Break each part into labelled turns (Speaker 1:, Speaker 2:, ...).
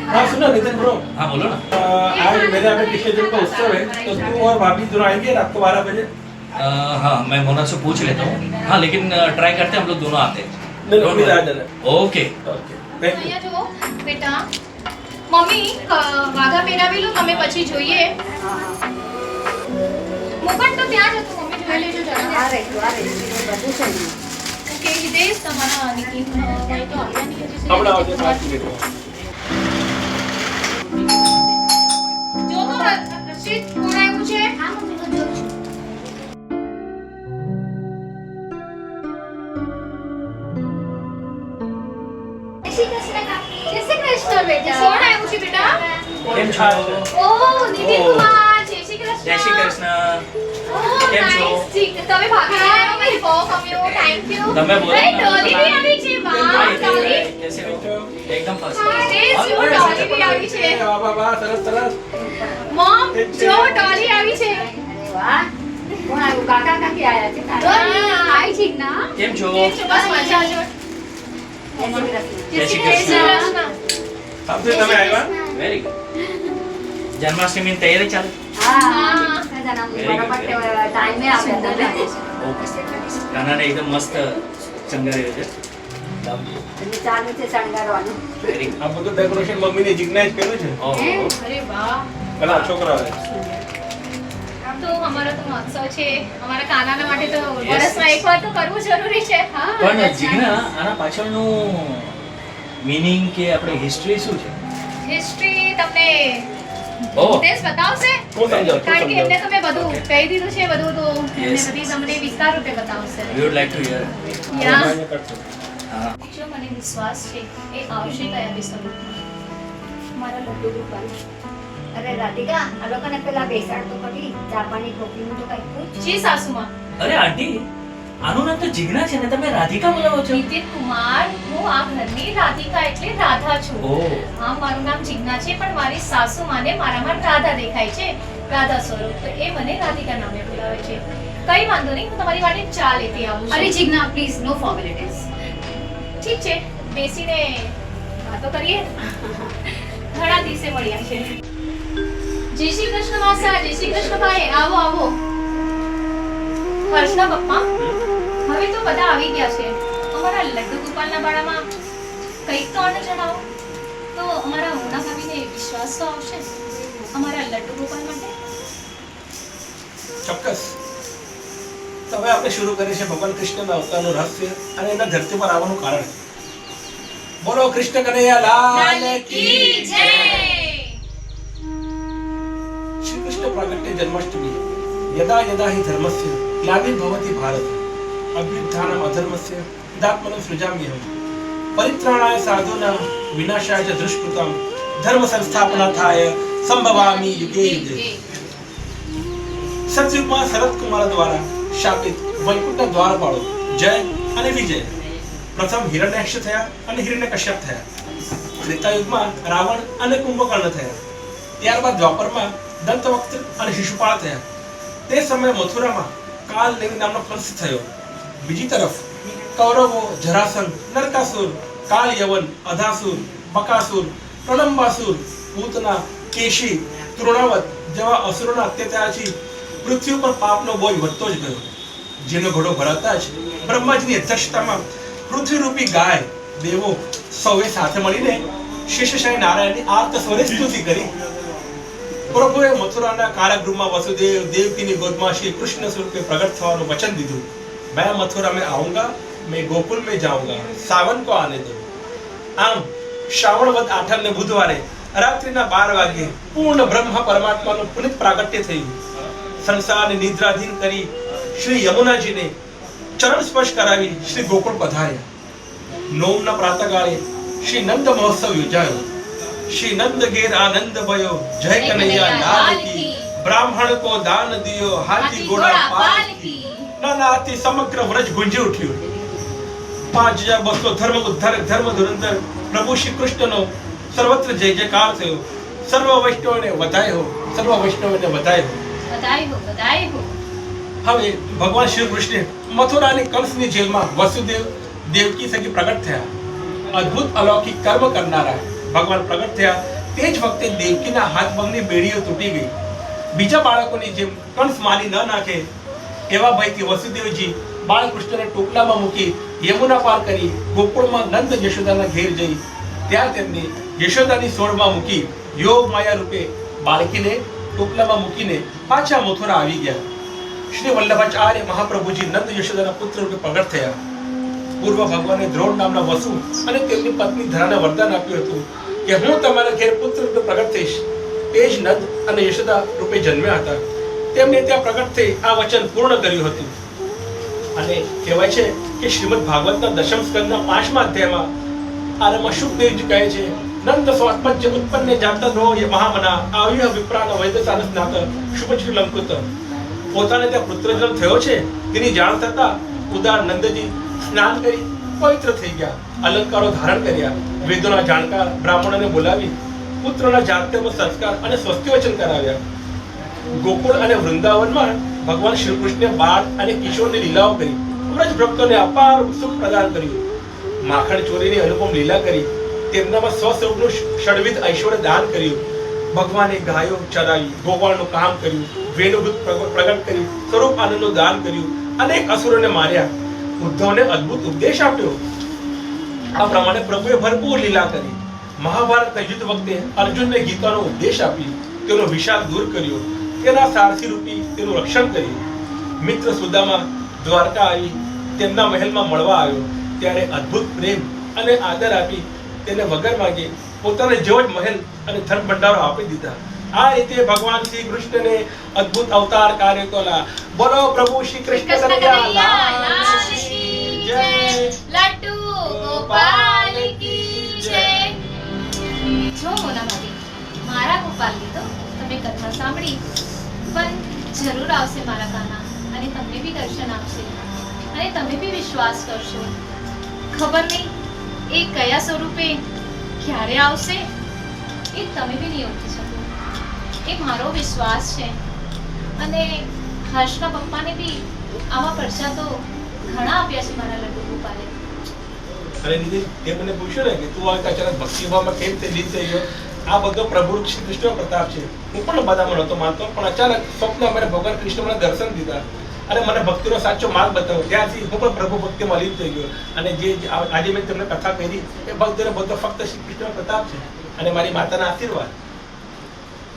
Speaker 1: हाँ सुनो नितिन ब्रो,
Speaker 2: हाँ बोलो ना।
Speaker 1: आज मेरे यहाँ पे कृष्ण जन्म का उत्सव है, तो तू और भाभी दोनों आएंगे रात को 12 बजे?
Speaker 2: हाँ मैं मोना से पूछ लेता हूँ। हाँ लेकिन ट्राई करते हैं हम लोग दोनों आते हैं।
Speaker 1: नहीं नहीं, आ जाना।
Speaker 2: Okay
Speaker 1: okay thank you.
Speaker 3: અહીંયા જુઓ બેટા મમ્મી વાઘા પહેરાવેલું તમે પછી જોઈએ મુકટ તો ત્યાં જ હતું મમ્મી જોઈ લેજો જરા
Speaker 4: બધું છે ને.
Speaker 3: ઓકે હિતેશ તમારા નિતિન ભાઈ તો આવ્યા નહીં હજી સુધી.
Speaker 1: હમણાં આવશે 5 મિનિટમાં।
Speaker 3: જો તો રશીદ કોણ આવ્યું છે
Speaker 4: જય શ્રી કૃષ્ણ બેટા.
Speaker 3: કોણ આવ્યું છે બેટા
Speaker 2: કેમ છો?
Speaker 3: ઓહ નિતિન કુમાર જય શ્રી કૃષ્ણ
Speaker 2: જય શ્રી કૃષ્ણ। કેમ છો?
Speaker 3: નાઈસ ઠીક તમે ભાગી આવ્યા મારી બહુ ગમ્યું થેન્ક યુ
Speaker 2: તમે બોલો.
Speaker 3: ભાઈ ડોલી બી આવી છે વાહ ડોલી
Speaker 2: कैसे हो? एकदम फर्स्ट
Speaker 3: હિતેશ જો ડોલી બી આવી છે
Speaker 1: વાહ વાહ વાહ, સરસ સરસ।
Speaker 3: મોમ જો ડોલી આવી છે
Speaker 4: અરે વાહ. કોણ આવ્યું? કાકા કાકી આયા છે તારા?
Speaker 3: હાય ઠીક ના
Speaker 2: કેમ છો?
Speaker 3: કેમ છો બસ મજા જો
Speaker 4: જય શ્રી કૃષ્ણ.
Speaker 2: જય શ્રી
Speaker 3: જય શ્રી
Speaker 2: કૃષ્ણ।
Speaker 3: કૃષ્ણ
Speaker 1: સાબથી તમે આવ્યા?
Speaker 2: Very good. જન્માષ્ટમીની તૈયારી ચાલે?
Speaker 4: હા
Speaker 3: હા.
Speaker 4: દાદા બરાબર ટાઈમે આવ્યા તમે.
Speaker 2: ઓકે કાનાને એકદમ મસ્ત શણગાર્યો છે।
Speaker 4: એટલે ચાલુ છે શણગારવાનું.
Speaker 2: વેરી
Speaker 1: આ બધું ડેકોરેશન મમ્મીને જિજ્ઞાસ કર્યું છે
Speaker 2: ઓહો
Speaker 3: અરે વાહ
Speaker 1: પેલા છોકરાઓએ।
Speaker 3: આમ તો અમારો તો મહોત્સવ છે અમારા કાનાના માટે તો વર્ષમાં એકવાર તો કરવું જરૂરી છે હા
Speaker 2: પણ જીગ્ના આના પાછળનું મીનિંગ કે આપણે હિસ્ટ્રી શું છે?
Speaker 3: હિસ્ટ્રી તમને
Speaker 2: ઓહ
Speaker 3: હિતેશ બતાવશે
Speaker 1: કોણ સમજાવ
Speaker 3: કારણ કે એમને તો મેં બધું
Speaker 2: Okay.
Speaker 3: કહી દીધું છે બધું તો એમને
Speaker 2: Yes.
Speaker 3: બધી તમને વિસ્તાર રૂપે બતાવશે
Speaker 2: we would like to hear.
Speaker 3: Yeah
Speaker 2: હા
Speaker 3: જો મને વિશ્વાસ છે એ આવશે કયા એપિસોડમાં મારા લડ્ડુ ગોપાલ
Speaker 4: અરે રાધિકા આ લોકોને પેલા બેસાડ તો કરી ચા પાણી કોફીનું તો કઈ પૂછ.
Speaker 3: જી સાસુમાં
Speaker 2: અરે આંટી આનું નામ તો જીગ્ના છે ને તમે રાધિકા બોલાવો છો?
Speaker 3: નિતિન કુમાર હું આ ઘરની રાધિકા એટલે રાધા છું
Speaker 2: ઓહ
Speaker 3: હા મારું નામ જીજ્ઞા છે પણ મારી સાસુ માને મારામાં રાધા દેખાય છે રાધા સ્વરૂપ તો એ મને રાધિકા નામે બોલાવે છે કઈ વાંધો નહીં હું તમારી માટે ચા લેતી આવું
Speaker 5: અરે
Speaker 3: છું
Speaker 5: જીજ્ઞા પ્લીઝ નો ફોર્મેલિટીઝ
Speaker 3: ઠીક છે બેસીને વાતો કરીએ ઘણા દિવસે મળ્યા છે જય શ્રી કૃષ્ણ માસા જય શ્રી કૃષ્ણ ભાઈ આવો આવો હર્ષના પપ્પા હવે તો બધા આવી ગયા છે અમારા લડ્ડુ ગોપાલના બાળામાં કંઈક તો અન્ન જણાવો તો અમારા મોના ભાભીને વિશ્વાસ તો આવશે અમારા લડ્ડુ ગોપાલ માટે
Speaker 1: ચોક્કસ। તો હવે આપણે શરૂ કરીએ છીએ ભગવાન કૃષ્ણના અવતારનું રહસ્ય અને એના ધરતી પર આવવાનું કારણ। બોલો કૃષ્ણ કનૈયા લાલ કી
Speaker 3: જય
Speaker 1: श्री कृष्ण प्रागट्य जन्माष्टमी यदा यदा हि धर्मस्य ग्लानिर्भवति भारत अभ्युत्थानम् अधर्मस्य तदात्मनं सृजाम्यहम् परित्राणाय साधूनां विनाशाय च दुष्कृतं धर्म संस्थापनार्थाय संभवामि युगे युगे। सतयुगમાં શરદ કુમાર દ્વારા શાપિત વૈકુંઠના દ્વારપાળો જય અને વિજય પ્રથમ હિરણ્યાક્ષ થયા અને હિરણ્યકશ્યપ થયા। ત્રેતાયુગમાં રાવણ અને કુંભકર્ણ થયા। ત્યારબાદ દ્વાપરમાં દંતવક્ત અને શિશુપાળ થયા। તે સમયે મથુરામાં કાલનેમિ નામનો કંસ થયો। બીજી તરફ કૌરવો જરાસંઘ નરકાસુર કાલયવન અધાસુર બકાસુર પ્રલંબાસુર પૂતના કેશી તૃણાવત જેવા અસુરોના અત્યાચારથી પૃથ્વી પર પાપનો બોજ વધતો જ ગયો। જેનો ઘોડો ભરાતા જ બ્રહ્માજીની અધ્યક્ષતામાં પૃથ્વીરૂપી ગાય દેવો સૌએ સાથે મળીને શેષશાહી નારાયણની આર્ત સ્વરે સ્તુતિ કરી। પ્રભુએ મથુરાના કારાગૃહમાં વસુદેવ દેવકીની ગોદમાં શ્રી કૃષ્ણ સ્વરૂપે પ્રગટ થવાનું વચન દીધું। मैं मथुरा में आऊंगा, मैं गोकुल में जाऊंगा, सावन को आने दो। આમ શ્રાવણ વદ આઠમને બુધવારે રાત્રિના 12 વાગ્યે પૂર્ણ બ્રહ્મ પરમાત્માનું પુનિત પ્રાગટ્ય થયું। સંસારને નિદ્રાધીન કરી શ્રી યમુનાજીને ચરણ સ્પર્શ કરાવી શ્રી ગોકુળ પધાર્યા। નોમના પ્રાતઃકાળે શ્રી નંદ મહોત્સવ યોજાયો। श्री नंद घेर आनंद भयो जय कन्हैया लाल की ब्राह्मण को दान दियो हाथी घोड़ा पाल की नानाति समग्र व्रज गुंजी उठ्यो। 5200 धर्म उद्धारक धर्म धुरंधर प्रभु श्री कृष्णनो सर्वत्र जय जयकार थयो। सर्व वैष्णवने વધાય હો સર્વ વૈષ્ણવને વધાય હો
Speaker 3: બધાય હો
Speaker 1: હવે ભગવાન શ્રી કૃષ્ણ મથુરાની કંસની જેલમાં વસુદેવ દેવકી સખી પ્રગટ થયા। અદ્ભુત અલૌકિક કર્મ કરનારા ભગવાન પ્રગટ થયા તે જ વખતે દેવકીના હાથ પગની બેડીઓ તૂટી ગઈ. બીજા બાળકોની જેમ કંસ મારી ન નાખે એવા ભયથી વસુદેવજી બાળકૃષ્ણને ટોપલામાં મૂકી યમુના પાર કરી ગોકુળમાં નંદ યશોદાના ઘેર જઈ ત્યાં તેમને યશોદાની સોળમાં મૂકી યોગ માયા રૂપે બાળકીને ટોપલામાં મૂકીને પાછા મથુરા આવી ગયા. શ્રી વલ્લભાચાર્ય મહાપ્રભુજી નંદ યશોદાના પુત્ર રૂપે પ્રગટ થયા. પૂર્વ ભગવાને દ્રોણ નામના વસુ અને તેમની પત્ની ધરાને વરદાન આપ્યું હતું કે હું તમારા ઘેર પુત્ર રૂપે પ્રગટ થઈશ. તે જ નંદ અને યશોદા રૂપે જન્મ્યા હતા. તેમને ત્યાં પ્રગટ થઈ આ વચન પૂર્ણ કર્યું હતું. અને કહેવાય છે કે શ્રીમદ ભાગવતના દશમ સ્કંદના 5મા અધ્યાયમાં આરંભમાં શુકદેવજી કહે છે નંદ સ્વાત્મજ ઉત્પન્ને જાતનો યે મહામના આવ્ય વિપ્રાન વૈદસાન સ્નાત શુભશ્રી લંકુત. પોતાને ત્યાં પુત્રજન્મ થયો છે તેની જાણ થતા ઉદાર નંદજી સ્નાન કરી પવિત્ર થઈ ગયા. અલંકારો ધારણ કર્યા. વેદોના જાણકાર બ્રાહ્મણોને બોલાવી પુત્રના જાતકર્મ સંસ્કાર અને સ્વસ્તિ વચન કરાવ્યા. ગોકુળ અને વૃંદાવનમાં ભગવાન શ્રી કૃષ્ણે બાળ અને કિશોરની લીલાઓ કરી વ્રજ ભક્તોને અપાર સુખ પ્રદાન કર્યું. માખણ ચોરીની અનુપમ લીલા કરી તેમનામાં સ્વસ્વરૂપનું ષડવિધ ઐશ્વર્ય દાન કર્યું. ભગવાને ગાયો ચરાવી ગોવાળનું કામ કર્યું. વેણુભૂત પ્રગટ કરી સ્વરૂપ આનંદનું દાન કર્યું. અનેક અસુરોને માર્યા. ઉદ્ધવને અદ્ભુત ઉપદેશ આપ્યો. આ પ્રમાણે પ્રભુએ ભરપૂર લીલા કરી. મહાભારતના યુદ્ધ વખતે અર્જુનને ગીતાનો ઉપદેશ આપી તેનો વિષાદ દૂર કર્યો. તેના સારથી રૂપી તેનું રક્ષણ કર્યું. મિત્ર સુદામા દ્વારકા આવી તેમના મહેલમાં મળવા આવ્યો ત્યારે અદ્ભુત પ્રેમ અને આદર આપી તેને વગર માંગે પોતાને જેવો જ મહેલ અને ધન ભંડારો આપી દીધા. આ રીતે ભગવાન શ્રી કૃષ્ણને અદ્ભુત અવતાર કાર્ય કર્યા. બોલો પ્રભુ શ્રી કૃષ્ણ કનૈયા લાલ કી જય.
Speaker 3: લડ્ડુ ગોપાલ કી જય. જો મોનાભાઈ, મારા ગોપાલની તો તમે કથા સાંભળી, પણ જરૂર આવશે મારા કાના અને તમને બી દર્શન આપશે અને તમે બી વિશ્વાસ કરશો. ખબર નહીં એ કયા સ્વરૂપે ક્યારે આવશે એ તમે બી નહીં ઓળખી શકો. એ મારો વિશ્વાસ છે. અને હર્ષના પપ્પાને બી આવા પરચા તો ઘણા આપ્યા છે મારા લડ્ડુ ગોપાલે.
Speaker 1: અરે નિધિ, તે મને પૂછ્યું ને કે તું આ અચાનક ભક્તિભાવમાં કેમ તે લીન થઈ ગયો? આ બધો પ્રભુ શ્રી કૃષ્ણ પ્રતાપ છે. હું પણ બધામાં નહોતો માનતો, પણ અચાનક સ્વપ્ન મને ભગવાન કૃષ્ણ મને દર્શન દીધા અને મને ભક્તિનો સાચો માર્ગ બતાવ્યો. ત્યારથી હું પણ પ્રભુ ભક્તિમાં લીન થઈ ગયો. અને જે આજે મેં તમને કથા કરી એ ભક્તિનો બધો ફક્ત શ્રી કૃષ્ણ પ્રતાપ છે અને મારી માતાના આશીર્વાદ.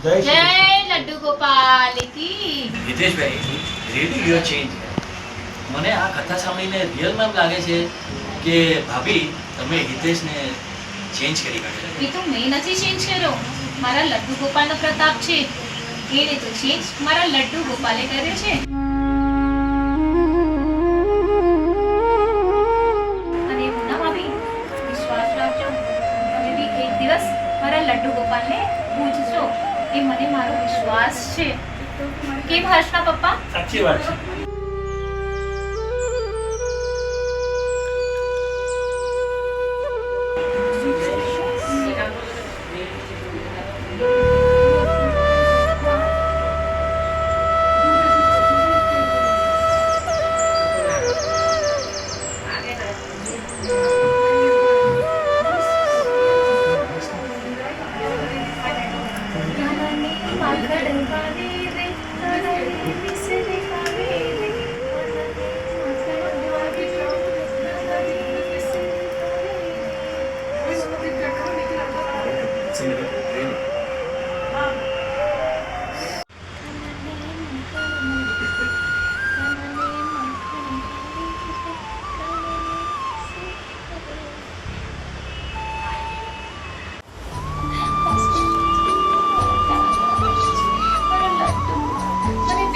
Speaker 1: જય શ્રી
Speaker 3: જય
Speaker 1: કૃષ્ણ.
Speaker 3: લડ્ડુ ગોપાલ કી.
Speaker 2: Hiteshbhai, really you are changed. મને આ કથા સાંભળીને રિયલમાં એમ લાગે છે કે ભાભી તમે હિતેશને ચેન્જ કરી કાઢ્યો.
Speaker 3: એ તો મેં નથી ચેન્જ કર્યો, મારા લડ્ડુ ગોપાલનો પ્રતાપ છે. એને તો ચેન્જ મારા લડ્ડુ ગોપાલે કર્યો છે. અને મુન્ના ભાભી, વિશ્વાસ રાખજો, તમે બી એક દિવસ મારા લડ્ડુ ગોપાલને પૂછજો. એ મને મારો વિશ્વાસ છે. કેમ હર્ષના પપ્પા?
Speaker 1: સાચી વાત છે.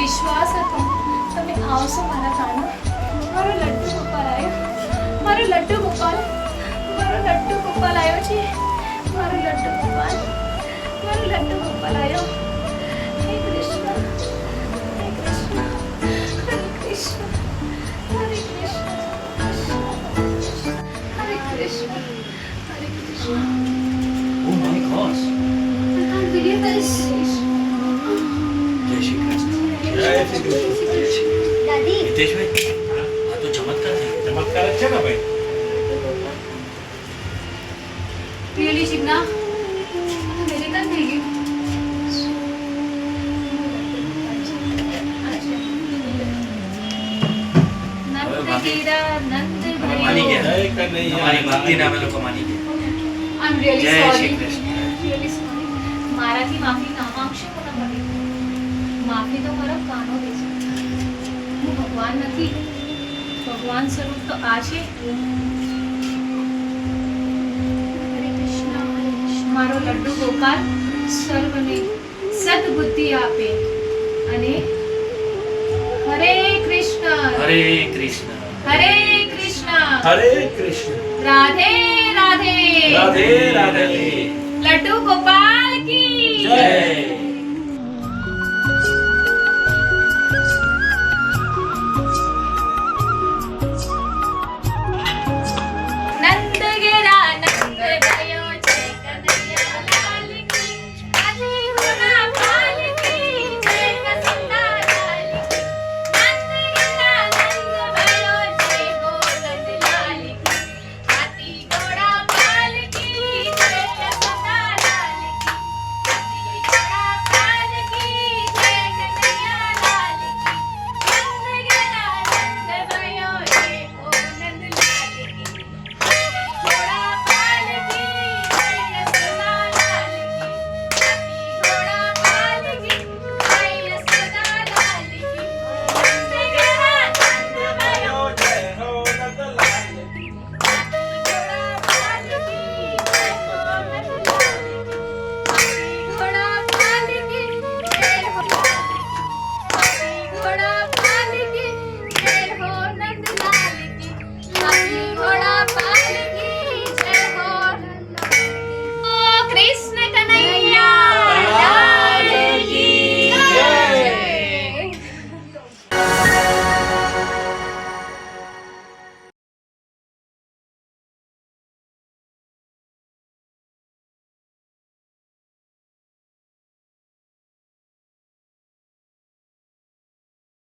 Speaker 3: વિશ્વાસ હતો તમે આવશો મારા કાના. મારો લડ્ડુ ગોપાલ આવ્યો. મારો લડ્ડુ ગોપાલ આવ્યો છે. મારો લડ્ડુ ગોપાલ આવ્યો. હે કૃષ્ણ, હે કૃષ્ણ, હરે કૃષ્ણ, હરે કૃષ્ણ, હરે કૃષ્ણ, હરે Krishna.
Speaker 2: Oh my gosh.
Speaker 3: I can't believe this.
Speaker 2: જય શ્રી કૃષ્ણ.
Speaker 1: જય શ્રી કૃષ્ણ.
Speaker 4: દાદી
Speaker 2: હિતેશભાઈ, આ તો ચમત્કાર થઈ ગયો.
Speaker 1: ચમત્કાર જ છે ને ભાઈ.
Speaker 3: Really, Jigna? मेरे ना
Speaker 5: થઈ ગયું?
Speaker 3: નંદ ગીરા નંદ
Speaker 2: હવે માની ગયા.
Speaker 1: જય કનૈયા
Speaker 2: તમારી ભક્તિને અમે લોકો માની ગયા.
Speaker 5: I'm really
Speaker 2: જય
Speaker 5: sorry.
Speaker 2: Shri Krishna.
Speaker 3: Really sorry. મારાથી માફી ના માંગશો મોટા ભાભી. માફી તો મારો કાનો દે છે. હું ભગવાન નથી. ભગવાન સ્વરૂપ તો આ છે. હરે કૃષ્ણ, હરે કૃષ્ણ. મારો લડ્ડુ ગોપાલ સર્વને સદબુદ્ધિ આપે અને હરે કૃષ્ણ
Speaker 2: હરે કૃષ્ણ.
Speaker 3: હરે કૃષ્ણ
Speaker 1: હરે કૃષ્ણ
Speaker 3: રાધે રાધે
Speaker 1: રાધે રાધે
Speaker 3: લડ્ડુ ગોપાલ કી
Speaker 1: જય.
Speaker 2: જય.